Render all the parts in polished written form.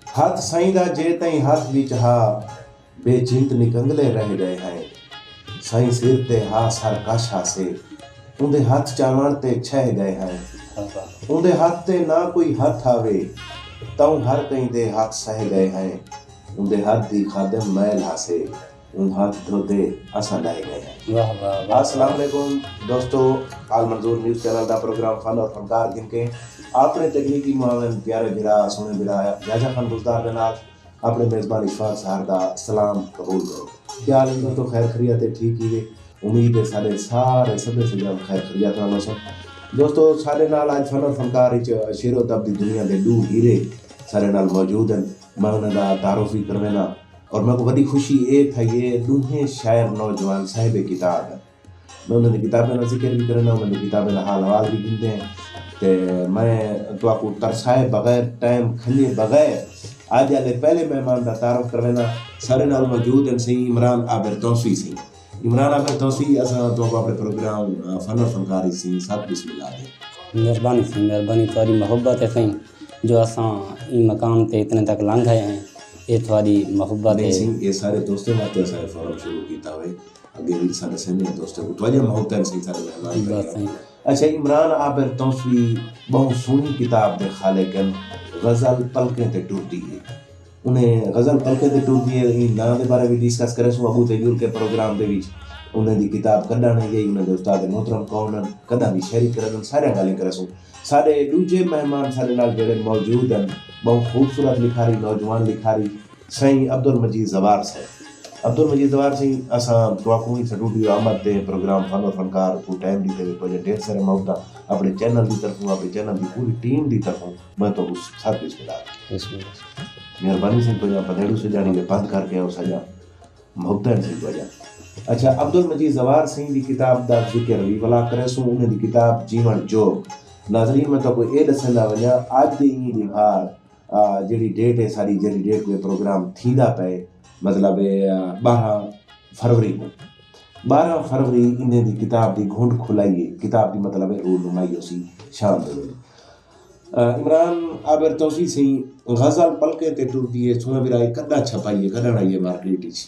हथ साईं दा जे ताईं हथ विच हा बेचिंत निकंगले रह गए हैं। साईं सिर ते हा सर कश हासे उंदे हथ चावण ते छह गए हैं। उंदे हथ ते ना कोई हथ आवे तऊ हर कहीं दे हाथ सह गए हैं। उंदे हाथ दी खादम मैल हासे उन हाथ धोते असा लाए गए हैं। वाह वाह वाह। अस्सलाम वालेकुम दोस्तों, आल मंजूर न्यूज़ चैनल दा प्रोग्राम फन और फनकार जिनके अपने तकनीकी मुआवन प्यारे बिरा सोने बिरा जाजा खान बुजदार के नाल अपने मेज़बान इशफाक साहर दा सलाम कबूल करो। क्या हाल है दोस्तों? खैर खैरियत है, ठीक ही है। उम्मीद है सारे सबे से जब खैर खैरियत नाल हो। दोस्तों सारे नाल आज फन और फनकार विच शेरो तब दी दुनिया दे दो हीरे सारे नाल मौजूद हैं। मैं उन्हां दा तारुफ भी करवेना और मैं को बड़ी खुशी ये था ये दूहे शायर नौजवान साहिब किताब है। मैं उन्होंने किताबें का जिक्र भी करना, उन्होंने किताबें का हाल हवाल भी गिनते हैं। तो मैं तो आपको तरसाए बगैर टाइम खले बगैर आज आले पहले मेहमान का तारुफ करवेना सारे नाल मौजूद हैं सही इमरान आबिर तौसी सी। इमरान आबिर तौसी असा तो अपने प्रोग्राम फन और फनकारी सी सब बिस्मिल्लाह दे। मेहरबानी सी मेहरबानी, तुम्हारी मोहब्बत है सही जो असा इ मकाम ते इतने तक लंघ आए हैं। ये तुम्हारी मोहब्बत है। ये सारे दोस्तों वास्ते असा फोरम शुरू किया हुए अगे भी सारे सभी दोस्तों को तवज्जो मोहब्बत है सही सारे मेहमान बात सही। अच्छा इमरान आबिर तौसी बहुत सोहनी किताब दे खालिक हैं। गज़ल पलकें ते टूटदी है। उन्हें गज़ल पलकें ते टूटदी है इन नाम के बारे में डिस्कस करे सो अबू तैयूर के प्रोग्राम दे विच उन्हें दी किताब कदा नहीं गई। उन्हें उस्ताद मोहतरम कौन कदा भी शेयर करन सारे गाली करे सो सारे दूजे मेहमान सारे नाल जेड़े मौजूद हैं। बहुत खूबसूरत लिखारी नौजवान लिखारी सही अब्दुल मजीद जवार से अब्दुल मजीद जवार से असा तो ही स्टूडियो आमद दे प्रोग्राम फन और फनकार को टाइम दी ते तो ढेर सारे मौका अपने चैनल की तरफ अपने चैनल की पूरी टीम की तरफ मैं तो उस सब बिस्मिल्लाह मेहरबानी से तो यहाँ पधेड़ू से जानी के बंद करके और सजा मुहब्बत से तो जा। अच्छा अब्दुल मजीद जवार सिंह की किताब दा जिक्र भी भला करे सो उन्हें दी किताब जीवन जोग नाज़रीन में तो कोई ए दसंदा वञा आज दी ई दिहाड़ जेडी डेट है सारी जेडी डेट कोई प्रोग्राम थींदा पे मतलब 12 फरवरी को 12 फरवरी इन्हें दी किताब दी घुंड खुलाई किताब दी मतलब है रूनुमाई उसी शाम दे इमरान आबिर तौसी सी गज़ल पलके ते टुरदी है सुना बिराई कदा छपाई है कदा आई है मार्केट विच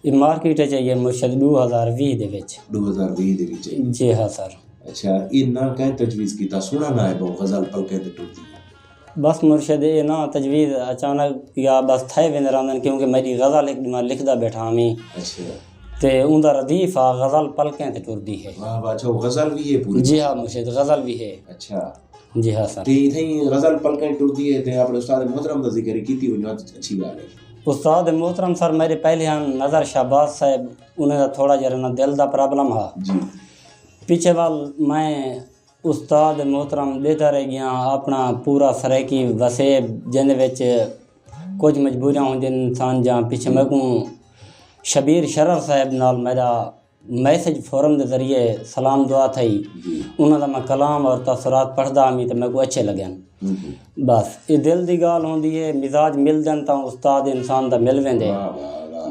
ये मार्केट चाहिए मुर्शद 2020 दे विच 2020 दे विच जी हाँ सर। अच्छा ये ना कह तजवीज़ कीता सुना ना है बहुत गज़ल पलके ते टुरदी बस मुर्शद ये ना तजवीज़ अचानक या बस थे वेंदे रहंदन क्योंकि मेरी गज़ल एक मैं लिखदा बैठा हमी अच्छा ते उनदा रदीफ आ गज़ल पलकें ते टुरदी है। वाह वाह अच्छा गज़ल भी है पूरी। जी हाँ मुर्शद गज़ल भी है। अच्छा जी हाँ सर। ते इथे गज़ल पलकें टुरदी है ते अपने उस्ताद मोहतरम दा जिक्र कीती वञो अच्छी बात है। उस्ताद मोहतरम सर मेरे पहले हम नज़र शहबाज साहब उन्हें थोड़ा जरा ना दिल दा प्रॉब्लम हा जी पीछे वाल मैं उस्ताद मोहतरम देता रह गया अपना पूरा सराकी वसेब जिंदे विच कुछ मजबूरियां होंदी इंसान जहाँ पीछे मैं को शबीर शरफ साहब नाल मेरा मैसेज फोरम के जरिए सलाम दुआ थी उन्होंने मैं कलाम और तसरात पढ़दा हमी तो मेरे को अच्छे लगे। बस ये दिल की गाल होंदी है मिजाज मिल जान तो उस्ताद इंसान दा मिल वेंदे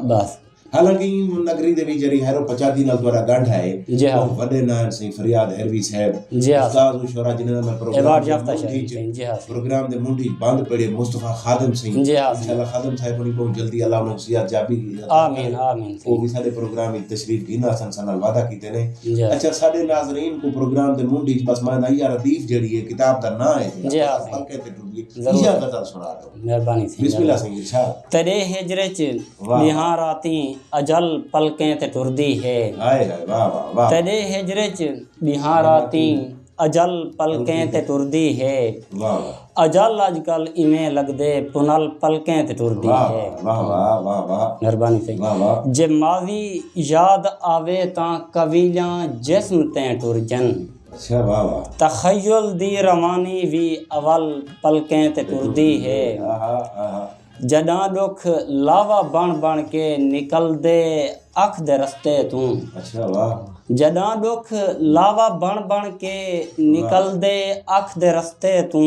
बस। हालांकि नगरी दे विच जरी हैरो 50 नाल द्वारा गंढ है जी हाँ वडे नान सिंह फरियाद हैरवी साहब जी हाँ उस्ताद उशरा जिन्हें मैं अवार्ड याफ्ता शरीफ जी हाँ प्रोग्राम दे मुंडी बंद पड़े मुस्तफा खादिम सिंह जी हाँ इंशाल्लाह खादिम साहब ने बहुत जल्दी अल्लाह उन्हें सियात जाबी आमीन आमीन वो भी सारे प्रोग्राम में तशरीफ गिना संसानल वादा कीते ने। जी हाँ अच्छा साडे नाज़रीन को प्रोग्राम दे मुंडी बस मैं नैया रदीफ जेडी है किताब दा ना है जी हाँ पलके ते टुरदी या गज़ल सुना दो मेहरबानी सी बिस्मिल्लाह सिंह इरशाद। तेरे हिजरे च बिहार आती अजल पलकें ते टुरदी है। हाय हाय वाह वाह वाह तेरे हिजरे च बिहार आती अजल पलकें ते टुरदी है। वाह वाह अजल अजकल इवें लगदे पुनल पलकें ते टुरदी वाह है। वाह वाह वाह वाह मेहरबानी सी वाह वाह जे मावी याद आवे तां कवियां जिस्म ते टुर जन अच्छा वाह वाह तखय्युल दी रवानी भी अवल पलकें ते टुरदी है। आहा आहा जडां दुख लावा बन बन के निकल दे अख दे रस्ते तू। अच्छा वाह जडां दुख लावा बन बन के निकल दे अख दे रस्ते तू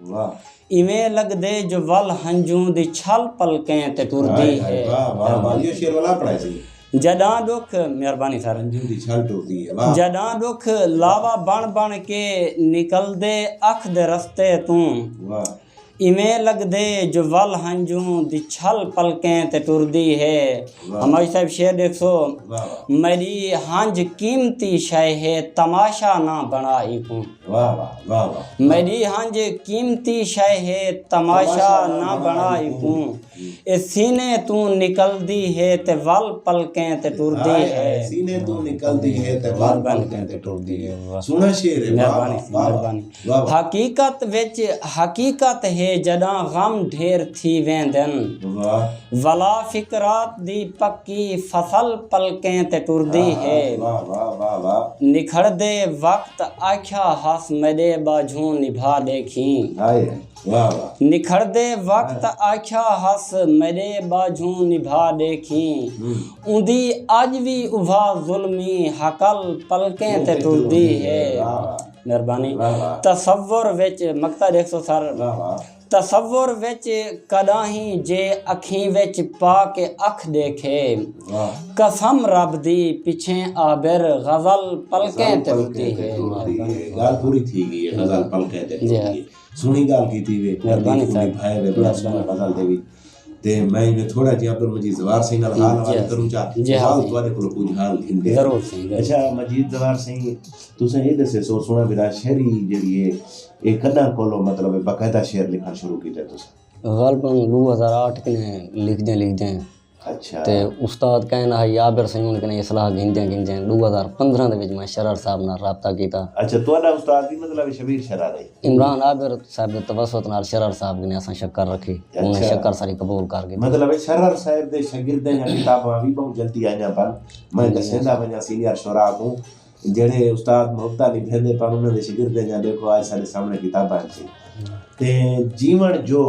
वाह इवें लगदे जो वल हंजू दी छल पलकें ते टुरदी है। वाह वाह वाह ये शेर वाला पढ़ाई सी जडां दुख मेहरबानी सर अंजू दी छल टूटदी है वाह जडां दुख लावा बन बन के निकल दे अख दे रस्ते तू वाह इवें लगदे जो वल हंजूं दी छल पलकें ते टुरदी है। हमारी साहब शेर देखो, वाह मेरी हंज कीमती शय है तमाशा ना बनाई को। वाह वाह वाह वाह। मेरी हंज कीमती शय है तमाशा ना बनाई को। ए सीने तू निकलदी है ते वल पलकें ते टुरदी है। सीने तू निकलदी है ते वल पलकें ते टुरदी है। सुना शेर है। मेहरबानी। हकीकत है जॾां गम ढेर थी वेंदन। वला फिकरात दी पक्की फसल पलकें ते टुरदी है। निखड़दे वक्त आख्या हस मेरे बाझों निभा देखी। निखड़दे वक्त आख्या हस मेरे बाझों निभा देखी। उंदी अज भी उभा जुल्मी हकल पलकें ते टुरदी है। मेहरबानी। तसव्वुर विच मकता देखो सर, तसव्वुर विच कदाही जे अखीं विच पा के अख देखे। कसम रब दी पिछे आबिर गजल पलकें ते टुरदी है। गाल पूरी थी गई है, गजल पलकें ते टुरदी है। सुनी गाल की थी वे। मेहरबानी साहब। भाई वे बड़ा सुना गजल देवी ते मैं इन्हें थोड़ा जी अब्दुल मजीद ज़वार सिंह नाल हाल हवाले करूं चा हाल तुहाडे कोल कुछ हाल हिंदे जरूर सिंह। अच्छा मजीद ज़वार सिंह तुसें ये दसे सो सुना विदा शेरी जेड़ी है ए कदा कोलो मतलब बाकायदा शेर लिखना शुरू कीते तुसें? गलबन 2008 कने लिखदे अच्छा ते उस्ताद कहना है याबिर सिंह कने इस्लाह गिनदे 2015 दे विच मैं शरर साहब नाल राबता कीता। अच्छा तुहाडा उस्ताद भी मतलब शबीर शरार है? इमरान आबिर साहब दे तवससुत नाल शरर साहब ने असां शक्कर रखी। उन्हें शक्कर सारी कबूल कर गए। मतलब शरर साहब दे शागिर्दे या किताबां भी बहुत जल्दी आईयां पर मैं दसेंदा वञा सीनियर शुरा को जेड़े उस्ताद मोहब्बत लिखदे पर उन्हां दे शागिर्दे या देखो आज साडे सामने किताबां सी ते जीवन जो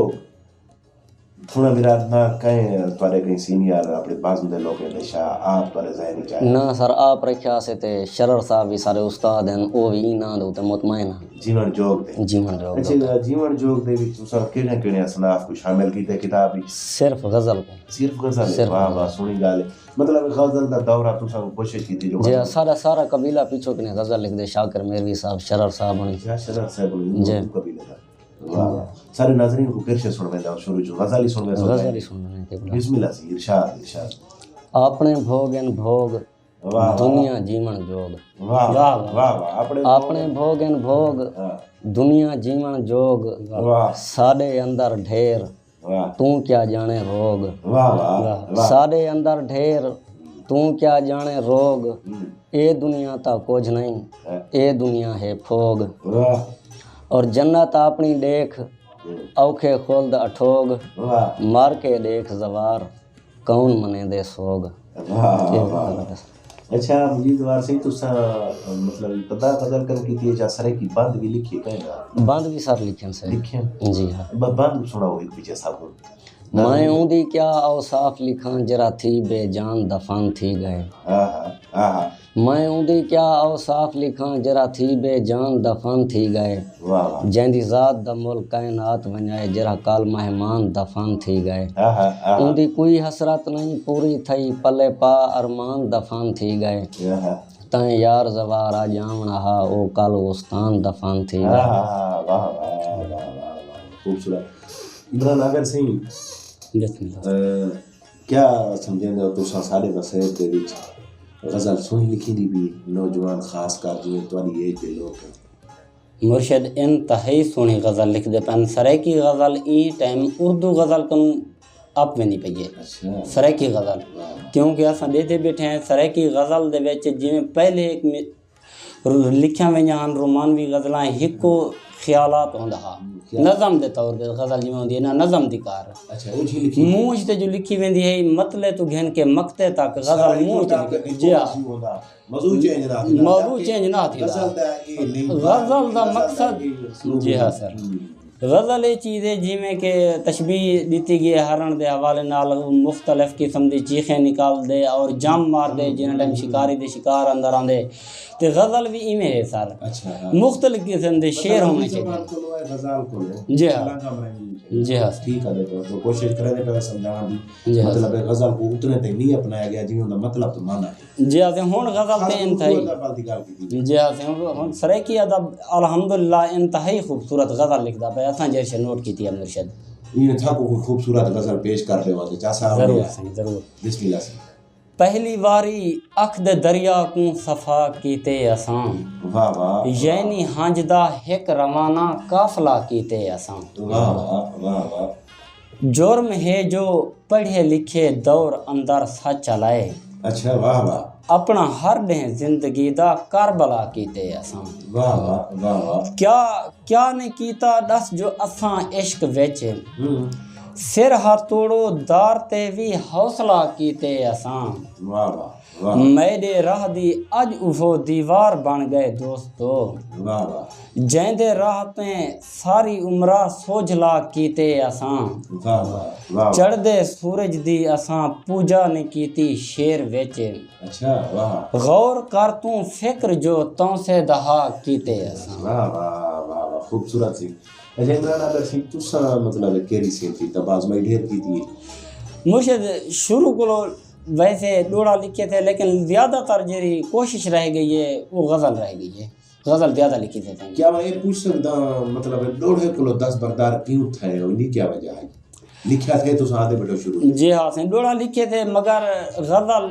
थोड़ा विराट ना कहें तुहाडे कहीं सीनियर अपने बाजू दे लोग ने शा आप तुहाडे ज़हन विच आया? ना सर आप रखिया से ते शरर साहब भी सारे उस्ताद हैं ओ भी ना दे उते मुतमईन जीवन जोग दे। जीवन जोग। अच्छा जीवन जोग दे विच तुसां केड़े असनाफ को शामिल कीते किताब विच? सिर्फ गजल को। सिर्फ गजल? वाह वाह सुनी गल है। मतलब गजल दा दौरा तुसां कोशिश कीती जो जी सारा कबीला पीछो कने गजल लिख दे। शाकिर मेरवी साहब शरर साहब ने शरर साहब ने कबीले दा। वाह सारे नाज़रीन को फिर से सुनवेंदा शुरू जो गजल ही सुनवे ते बिस्मिल्लाह से इरशाद। अपने भोगन भोग दुनिया जीवन जोग। वाह वाह वाह। अपने भोगन भोग दुनिया जीवन जोग। साडे अंदर ढेर तू क्या जाने रोग। वाह वाह। साडे अंदर ढेर तू क्या जाने रोग। ए दुनिया ता कुछ नहीं ए दुनिया है फोग। और जन्नत अपनी देख औखे खुल्द अठोग। मार के देख जवार कौन मने दे सोग। अच्छा मजीद वार सिंह तुसा मतलब पता कदर कर की थी सरे की बंद भी लिखी है? बंद भी सर लिखे से लिखे जी हाँ। बंद सुनाओ एक पीछे साहब। मैं ऊंदी क्या औसाफ लिखा जरा थी बेजान दफन थी गए। मैं ऊंदी क्या औसाफ लिखा जरा थी बेजान दफन थी गए। जैंदी ज़ात द मुल्क कायनात वञाए जरा काल मेहमान दफन थी गए। ऊंदी कोई हसरत नहीं पूरी थई पले पा अरमान दफन थी गए। तैं यार जवार आ जावना हा ओ कल उस्तान दफन थी गए। खूबसूरत। इमरान आबिर सिंह क्या समझेंगे तुसा सारे वसेब दे विच गजल सुनी लिखी दी भी नौजवान खास कर जिवें तुहाडी एज दे लोग मुर्शिद इंतहाई सोहनी गजल लिखदे पैन। सराइकी गजल ई टाइम उर्दू गजल कनू आप में नहीं पईए। अच्छा सराइकी गजल क्योंकि असां देते बैठे हैं सराइकी गजल दे विच जिवें पहले एक लिखिया वईयां हन रोमानवी गजलां हिको ख्यालात होंदा हा नज़म दे तौर ते गजल जिवें होंदी है ना नज़म दी कार। अच्छा वो जी लिखी मूंछ ते जो लिखी वेंदी है मतले तो घेन के मक्ते तक गजल मूंछ ते जी हां मौजू चेंज ना थी गजल दा मकसद जी हां सर। गजल ये चीज़ है जिमें के तशबीह दी गई हरण के हवाले नाल मुख्तलिफ किस्म की चीखें निकाल दे और जम मार दे जिन्हें टाइम शिकारी दे शिकार अंदर आंदे तो गजल भी इवें है सर। अच्छा मुख्तलिफ किस्म के शेर होने चाहिए। जी हाँ जी हाँ ठीक है तो कोशिश करें पे समझाना भी मतलब गजल को उतने तक नहीं अपनाया गया जिवें उनका मतलब तो माना है। जी हाँ हुन गजल ते इंतहाई जी हाँ हुन सराइकी अदब अल्हम्दुलिल्लाह इंतहाई खूबसूरत गजल लिखदा पे हुए असां जैसे नोट की थी मुर्शद। इन था को खूबसूरत गजल पेश कर देवा के चासा ज़रूर साईं ज़रूर। बिस्मिल्लाह से। पहली वारी अख दे दरिया को सफ़ा कीते असां, वाह वाह यानी हांजदा हिक रवाना काफला कीते असां। वाह वाह वाह वाह। जुर्म है जो पढ़े लिखे दौर अंदर सच चलाए, अच्छा वाह वाह अपना हर ॾें ज़िंदगी दा करबला कीते असां। वाह वाह वाह वाह। क्या क्या ने कीता दस जो असां इश्क विच, हम्म, सिर हा तोड़ो दार ते भी हौसला कीते असां। वाह वाह वाह मेरे राह दी अज उहो दीवार बन गए दोस्तो, वाह वाह जैंदे राह ते सारी उमरा सोझला कीते असां। वाह वाह वाह। चढ़दे सूरज दी असां पूजा ने कीती शेर विच, अच्छा वाह गौर कर तू फिक्र जो तों से दहा कीते असां। वाह वाह वाह वाह खूबसूरत सी। अच्छा इमरान अगर सिंह तुसा मतलब केरी सी थी तबाज में ढेर की थी। मुर्शिद शुरू को वैसे डोड़ा लिखे थे, लेकिन ज़्यादातर जेरी कोशिश रह गई है वो गज़ल रह गई है, गज़ल ज़्यादा लिखी थे। क्या मैं ये पूछ सकता मतलब डोढ़े किलो 10 बरदार क्यों थे उन्हीं क्या वजह है लिखा थे तो सादे बेटो शुरू। जी हाँ साईं डोड़ा लिखे थे, मगर गज़ल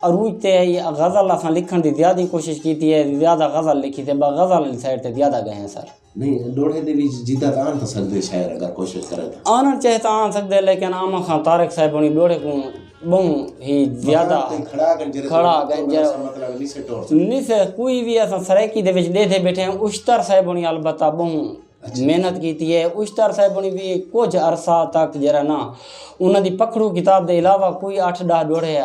अरूज ते या गज़ल असां लिखण की ज़्यादा कोशिश की थी, ज़्यादा गज़ल लिखी थे, गज़ल साइड ते ज़्यादा गए हैं सर। नहीं डोढ़े दे विच जिद्दा आन तो सकदे शायर अगर कोशिश करे तो आना चाहे तो आन सकते, लेकिन आमा खां तारिक साहब उन्हीं डोड़े को बहु ही ज़्यादा खड़ा गंजरे खड़ा गंजर मतलब निसे तौर नहीं से कोई भी असां सराइकी दे विच देते बैठे हैं। उश्तर साहब उन्हीं अलबत्ता बहु मेहनत की थी है। उश्तर साहब उन्हीं भी कुछ अरसा तक जरा ना उन्होंने पखड़ू किताब के अलावा कोई 8-10 डोड़े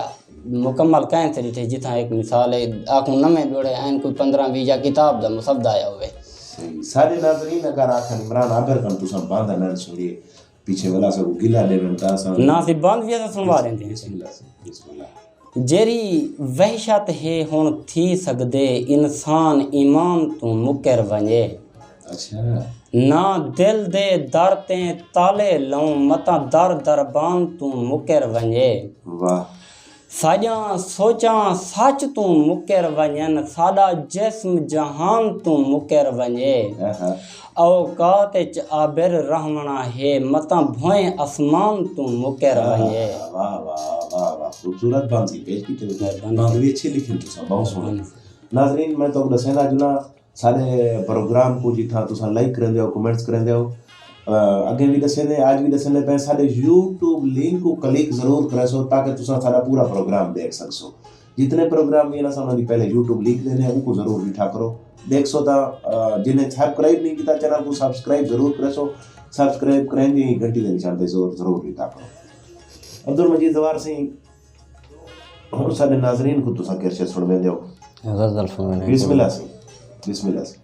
मुकम्मल कहें थे ॾिठे, जिथा एक मिसाल है आखूं नवे डोड़े आहिनि कोई 15-20 या किताब दा मुसब्दा आया हुए। सही सारे नाज़रीन अगर आखन इमरान आबिर कन तुसा बांधा न सुनिए पीछे वाला सब गिला देवन ता सा ना सी बांध भी सुनवा रहे थे। बिस्मिल्लाह से बिस्मिल्लाह। जेरी वहशत है हुण थी सकदे इंसान ईमान तू मुकर वञे, अच्छा ना दिल दे दर ते ताले लऊं मता दर दरबान तू मुकर वञे। वाह साॼा सोचां सच तू मुकर वञनि, साॾा जिस्म जहान तू मुकर वञे। आहा औकात च आबिर रहवणा है मता भोए आसमान तू मुकर वञे। वाह वाह वाह वाह खूबसूरत बांधी पेश की थे बांध भी अच्छी लिखी तुसा बहुत सोहनी। नाज़रीन मैं तो दसेंदा जुना सारे प्रोग्राम को जिथा तुसा लाइक करंदे हो कमेंट्स करंदे हो अगे भी दसेंदे आज भी दसेंदे पे सारे YouTube लिंक को क्लिक जरूर करसो ताकि तुसा सारा पूरा प्रोग्राम देख सकसो। जितने प्रोग्राम भी ना सामने पहले YouTube लिंक देने उनको जरूर लिखा करो देख सो ता जिन्हें सब्सक्राइब नहीं किया चैनल को सब्सक्राइब जरूर करसो। सब्सक्राइब करेंगे घंटी के निशान पे जरूर लिखा करो। अब्दुल मजीद जवार सिंह और सारे नाज़रीन को तुसा कैसे सुन दो गज़ल सुनने बिस्मिल्लाह से बिस्मिल्लाह से।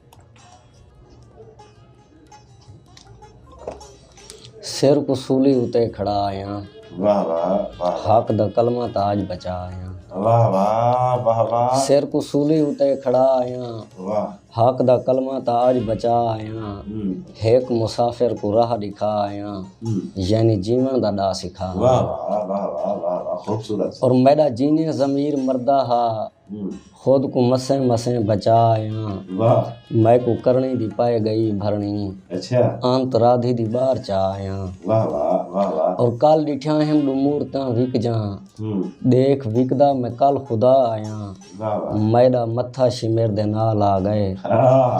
सिर को सूली उते खड़ा आया, वाह वाह वाह हक दा कलमा ताज बचा आया। वाह वाह वाह वाह सिर को सूली उते खड़ा आया, वाह हक दा कलमा ताज बचा आया। एक मुसाफिर को राह दिखा आया, यानी जीवन दा डा सिखा। वाह वाह वाह वाह वाह वाह खूबसूरत। और मेरा जीने ज़मीर मर्दा हा, खुद को मसे मसे बचा आया। वाह मैं को करनी दी पाए गई भरनी, अच्छा अंत राधी दी बार चा आया। वाह वाह वाह वाह और कल डिठा हम मूरतां विक जा, देख विकदा मैं कल खुदा आया। वाह वाह मैदा मत्था शिमेर दे नाल आ गए,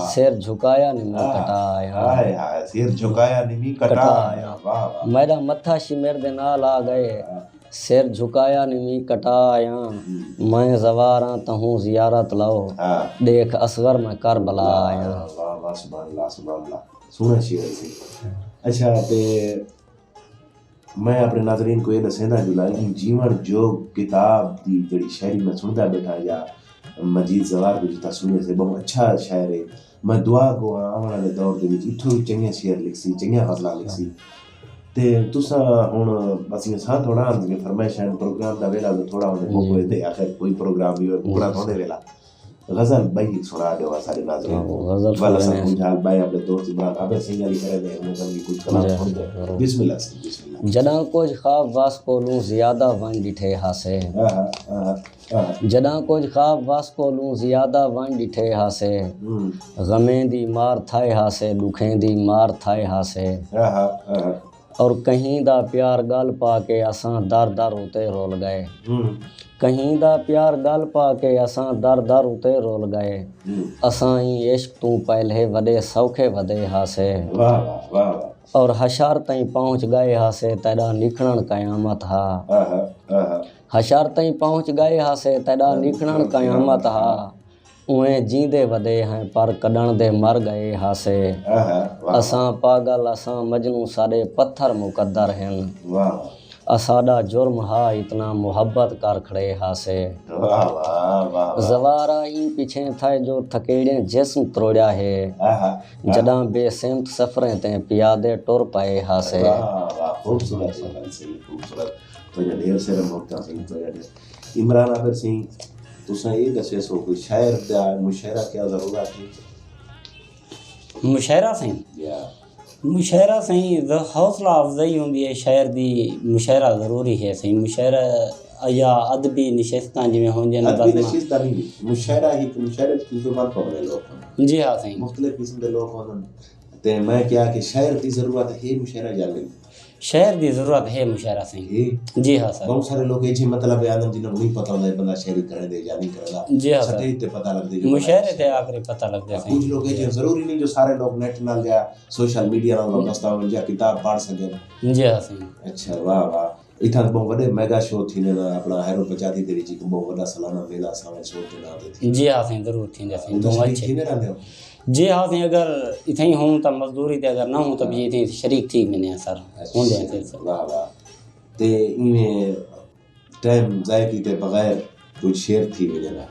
सिर झुकाया ने मुंह कटाया। हाय हाय सिर झुकाया निमी कटाया। वाह वाह मैदा मत्था शिमेर दे नाल आ गए, सिर झुकाया निमी कटाया। मैं जवारा तहूँ जियारत लाओ, देख असगर में करबला आया। वाह वाह सुभान अल्लाह सुभान अल्लाह सोहना शेर सी। अच्छा ते मैं अपने नाज़रीन को ये दसेंदा जुला जीवन जो किताब दी जड़ी शायरी में सुनता बैठा या मजीद जवार को जिता सुनने से बहुत अच्छा शायर है। मैं दुआ को आने वाले दौर के विच इत्थों भी चंगे शेर लिखसी चंगे गज़लां लिखसी ते तुसा हुण बस ये सा थोड़ा फरमाइश है प्रोग्राम दा वेला थोड़ा होने को दे आखिर कोई प्रोग्राम भी पूरा थोड़े वेला गज़ल भाई सुना दो सारे नाज़रीन गज़ल वाला सब बुझाल भाई अपने दोस्त इमरान आबिर सिंह अली करे दे उन्हें भी कुछ कलाम सुन दे बिस्मिल्लाह से बिस्मिल्लाह। जॾां कुछ ख्वाब वास कोलूं ज़्यादा वन ॾिठे हासे जॾां कुछ ख्वाब वास कोलूं ज़्यादा वन ॾिठे हासे गमें दी मार थाए हासे ॾुखें दी मार थाए हासे और कहीं दा प्यार गल पा के असां दर दर उते रोल गए कहीं दा प्यार गल पा के असां दर दर उते रोल गए असां ई इश्क तूं पहले वॾे सौखे वधे हासे और हशार ताईं पहुंच गए हासे तेॾा निखणण क़यामत हा हशार ताईं पहुंच गए हासे तेॾा निखणण क़यामत हा उहे जींदे वधे हैं पर कॾण दे मर गए हासे असां पागल असां मजनू साॾे पत्थर मुक़द्दर हैं असाडा जुर्म हा इतना मुहब्बत कर खड़े हासे ज़वारा ई पीछे थे जो थकेड़े जिस्म त्रोड़िया है जॾां बेसिमत सफ़रें ते पियादे टुर पए हासे इमरान आबिद सिंह तुसां ये दसे सो कोई शायर दा मुशायरा क्या ज़रूरत है मुशायरा सही मुशायरा सही हौसला अफजाई होंदी है शायर दी मुशायरा ज़रूरी है सही मुशायरा या अदबी नशिस्तां जिवें होंदियां ने अदबी नशिस्तां नहीं मुशायरा ही मुशायरे की ज़ुबान पकड़े लोग जी हाँ सही मुख्तलिफ किस्म दे लोग होंदे ते मैं क्या कि शायर दी ज़रूरत है मुशायरा जाने शायर दी ज़रूरत है मुशायरा सही जी हाँ सर बहुत सारे लोग ये मतलब बयान जिन्हें नहीं पता होता है बंदा शायरी करे दे या नहीं करेगा जी हाँ सटे ते पता लग दे मुशायरे ते आखिरी पता लग दे कुछ लोग ये जरूरी नहीं जो सारे लोग नेट नाल या सोशल मीडिया नाल वाबस्ता हो या किताब पढ़ सके जी हाँ सही अच्छा वाह वाह इतना बहुत बड़े मेगा शो थी ने अपना हैरो पचाती तेरी जी को बहुत बड़ा सालाना मेला सावन शो के नाम थी जी हाँ सही जरूर थी जैसे तो अच्छे ने रहंदे हो जी हाँ सही अगर इथई हूं त मजदूरी ते अगर ना हूं त भी इथई शरीक थी मैंने सर होंदे हैं सर वाह वाह ते इने टाइम जाए की ते बगैर कोई शेर थी मेरे ना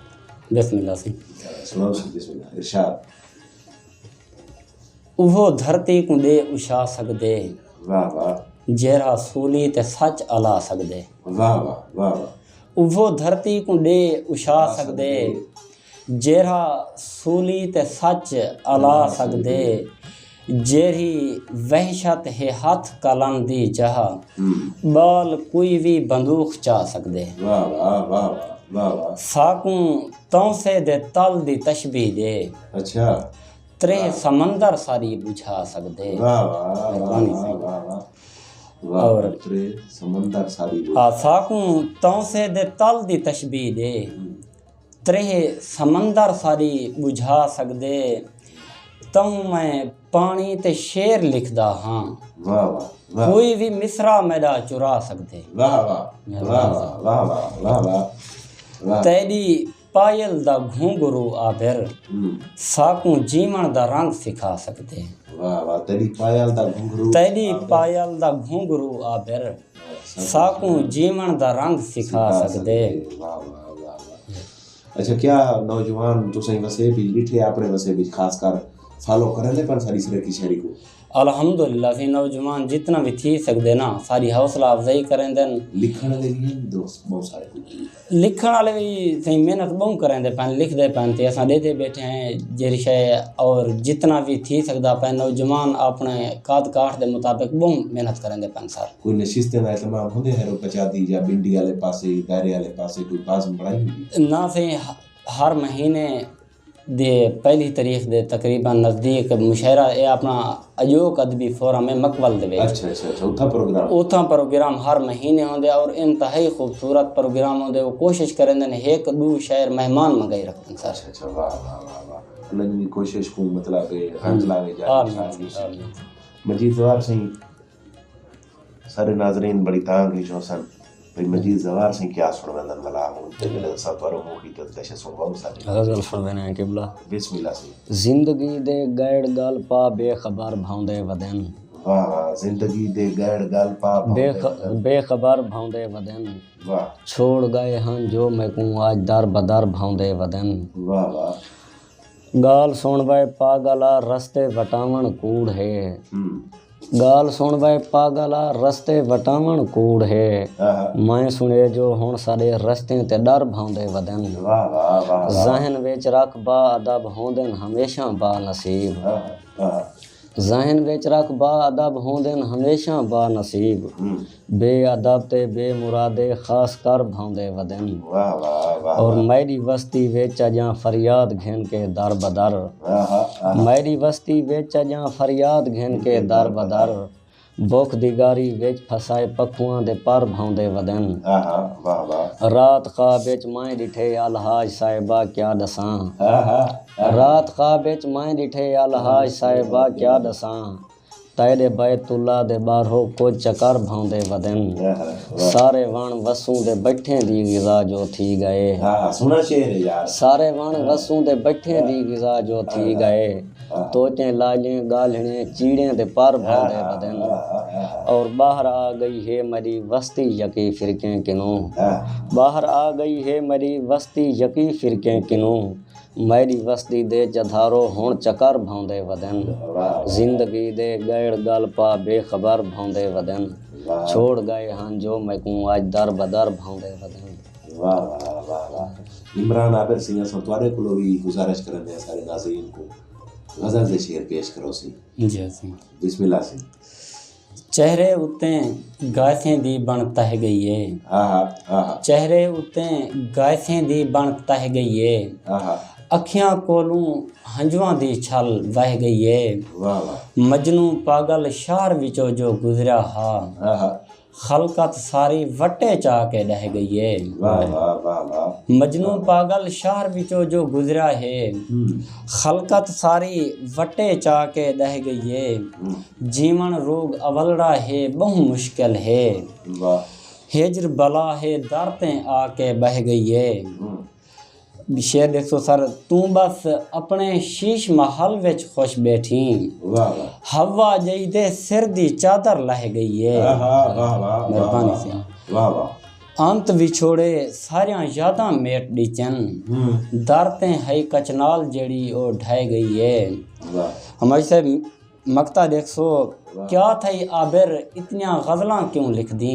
बिस्मिल्लाह सही सुनाओ बिस्मिल्लाह इरशाद उहो धरती को दे उछा सकदे वाह वाह जेरा सूली ते सच अला सकदे वाह वाह वाह वाह उहो धरती को दे उछा सकदे जेरा सूली ते सच अला सकदे जेरी वहशत है हथ कलम दी जहा बाल कोई भी बंदूक चा सकदे वाह वाह वाह वाह वाह साकू तौसे दे तल दी तशबीह दे अच्छा त्रे समंदर सारी बुझा सकदे वाह वाह वाह वाह वाह और त्रे समंदर सारी साकू तौसे दे तल दी तशबीह दे त्रे समंदर सारी बुझा सकदे तऊं मैं पानी ते शेर लिखदा हाँ वाह वाह कोई भी मिसरा मेरा चुरा सकदे वाह वाह वाह वाह वाह वाह वाह तेरी पायल दा घुंघरू आबिर साकू जीवन दा रंग सिखा सकदे वाह वाह तेरी पायल दा घुंघरू घुंघरू आबिर साकू जीवन दा रंग सिखा सकदे वाह वाह अच्छा क्या नौजवान तो सही वसे भी लिखे अपने वसे भी खास कर फॉलो करेंगे पर सारी सरे की शहरी को अल्हम्दुलिल्लाह से नौजवान जितना भी थी सकते ना सारी हौसला अफजाई करें देन लिखण दे लिए दोस्त बहुत सारे लिखण वाले भी सही मेहनत बहुत करें दे पैन लिख दे पैन ते असां देते बैठे हैं जेरी शय और जितना भी थी सकता पैन नौजवान अपने काद काठ दे मुताबिक बहुत मेहनत करें दे पैन सर कोई नशिस्ते ना तमाम होंदे है पचादी या बिंडी वाले पासे दायरे वाले पासे कोई पास में पढ़ाई ना से हर महीने दे पहली तारीख दे तकरीबन नज़दीक मुशायरा ये अपना अजोक अदबी फोरम में मकबल दे अच्छा चौथा प्रोग्राम हर महीने होंदे और इंतहाई खूबसूरत प्रोग्राम होंदे वो कोशिश करेंदे ने एक दो शायर मेहमान मंगाई रखते हैं सर अच्छा वाह वाह वाह वाह अल्लाह की कोशिश को मतलब हंसला में जा मजीद जवार सिंह सारे नाजरीन बड़ी तांग की जोसन भाई मजीद जवार सिंह क्या सुनवंदन वाला हूं ते मिले सफर मुखी तो तशे सुनवाऊं सारे गजल सुनवेना है किबला बिस्मिल्लाह से जिंदगी दे गैड़ गल पा बेखबर भांदे वदन वाह वाह जिंदगी दे गैड़ गल पा बेखबर भांदे वदन वाह छोड़ गए हन जो मैं को आज दर बदर भांदे वदन वाह वाह गाल सुन वे पागला रस्ते वटावण कूड़ है गाल सुन वे पागला रस्ते वटावण कूड़ है मैं सुने जो हुण साडे रस्ते ते डर भांदे वदन वाह वाह वाह जहन विच रख बा अदब होंदन हमेशा बा नसीब ज़हन विच रख बा अदब होंदन हमेशा बा नसीब बे अदब ते बे मुरादे खास कर भांदे वदन वाह वाह वाह और मेरी बस्ती विच अजां फरियाद घिन के दर बदर मेरी बस्ती विच अजां फरियाद घिन के दर बदर भुख दिगारी विच फसाए पखुआं दे पर भांदे वदन वाह वाह रात ख्वाब विच मैं डिठे अलहाज साहिबा क्या दसां रात ख्वाब विच मैं डिठे अलहाज साहिबा क्या दसां तेरे बैतुल्ला दे बारहो को चकर भांदे वदन सारे वण वसूं दे बैठे दी गिज़ा जो थी गए सुना शेर है यार सारे वण वसूं दे बैठे दी गिज़ा जो थी गए तोते लालें गालने चीड़े दे पर भांदे वदन और बाहर आ गई है मेरी बस्ती यकी फिरकें किनों बाहर आ गई है मेरी बस्ती यकी फिरकें किनों मेरी बस्ती दे जधारो हुण चकर भांदे वदन जिंदगी दे गैड़ गल पा बेखबर भांदे वदन छोड़ गए हन जो मैकूं आज दर बदर भांदे वदन वाह वाह वाह वाह इमरान आबिर सिंह असां तुहाडे कोलों भी गुजारिश करंदे आ सारे नाज़रीन को गज़ल दे शेर पेश करो सी जी सी बिस्मिल्लाह सी चेहरे उत्ते गायसें दी बन तह गई है चेहरे उत्ते गायसें दी बन तह गई है अखियां कोलों हंजुआं दी छल वह गई है वाह वाह मजनू पागल शहर विचों जो गुजरा हा खलकत सारी वटे चा के रह गई है वाह वाह वाह वाह मजनू पागल शहर विचों जो गुजरा है खलकत सारी वटे चा के रह गई है जीवन रोग अवलड़ा है बहु मुश्किल है वाह हिजर बला है दरतें आके बह गई है शेर देखो सर तू बस अपने शीश महल विच खुश बैठी वाह वाह हवा जई दे सिर दी चादर लह गई है मेहरबानी से वाह वाह अंत विछोड़े सारियां यादां मेट डीचन दरतें है कचनाल जेड़ी ओ ढह गई है हमारे से मकता देख सो क्या थई आबिर इतनियां गज़लां क्यों लिख दी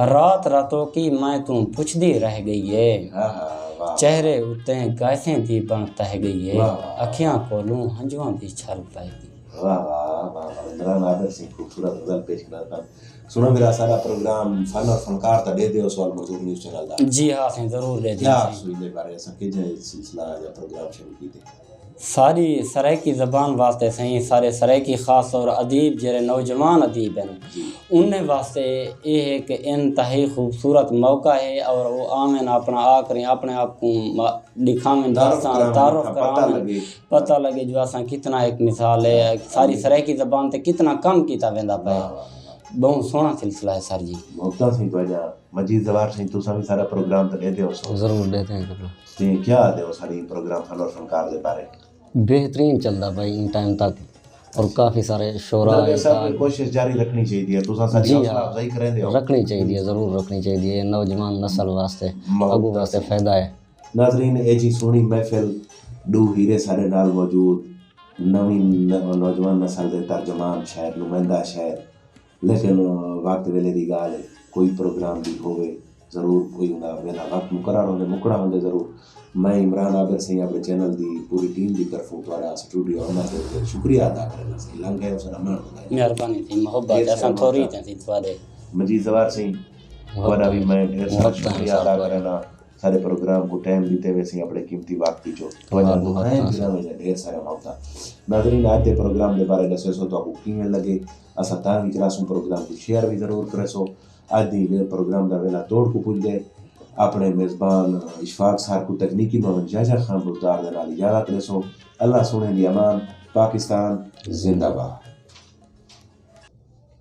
रात रातों की मैं तू पुछदी रह गई है चेहरे उत्ते गायसें दी बन तह गई है अखियां कोलों हंजुआं दी छल पाई वाह वाह वाह इमरान आबिर सिंह खूबसूरत गज़ल पेश करता सुनो मेरा सारा प्रोग्राम फन और फनकार ता दे दियो सवाल मजदूर न्यूज़ चैनल दा जी हां से जरूर दे क्या दी सुई दे बारे असां के जे सिलसिला या प्रोग्राम शुरू कीते सारी सराइकी ज़बान वास्ते सही सारे सराइकी ख़ास और अदीब जेरे नौजवान अदीब हैं उन्हें वास्ते ये एक इंतहाई खूबसूरत मौका है और वो आमें अपना आकर अपने आप को दिखावें तारुफ करावें पता लगे जो असा कितना एक मिसाल है सारी सराइकी ज़बान ते कितना कम किया वेंदा पे बहुत सोहना सिलसिला है सर जी मुफ्ता सिंह वजह मजीद जवार सिंह तुसा भी सारा प्रोग्राम तो दे दियो जरूर देते हैं ते क्या देओ सारी प्रोग्राम फन और फनकार दे बारे बेहतरीन चलता भाई इन टाइम तक और काफ़ी सारे शोरा सब कोशिश जारी रखनी चाहिए तुसा सारी हौसला अफजाई करेंदे हो रखनी चाहिए ज़रूर रखनी चाहिए नौजवान नस्ल वास्ते अगू वास्ते फ़ायदा है नाज़रीन ए जी सोहनी महफिल दो हीरे सारे नाल मौजूद नवी नौजवान नस्ल दे तर्जमान शायर नुमाइंदा शायर लेकिन वक्त वेले दी गाल कोई प्रोग्राम भी होवे ज़रूर कोई उनका वेला वक्त मुकर्रर होंदे मुकड़ा होंदे ज़रूर मैं इमरान आबिर सिंह अपने चैनल दी पूरी टीम दी तरफों तुहाडा स्टूडियो आना ते शुक्रिया अदा करना सी लंघ गए उस रमान मेहरबानी थी मोहब्बत असां थोड़ी थी तुहाडे मजीद जवार सिंह तुहाडा भी मैं ढेर सारा शुक्रिया अदा करना सारे प्रोग्राम को टाइम दीते वैसे अपने कीमती वक्त जो ढेर सारा मौका नाज़रीन आज के प्रोग्राम के बारे दसे सो तो किवें लगे असां तां भी करासूं प्रोग्राम को शेयर भी ज़रूर करे सो अज दी प्रोग्राम का वेला तोड़ को पुज गए अपने मेज़बान इशफाक सार को तकनीकी भवन जाजा खान बुज़दार दे नाल इजाज़त ले सो अल्लाह सुने दी अमान पाकिस्तान जिंदाबाद।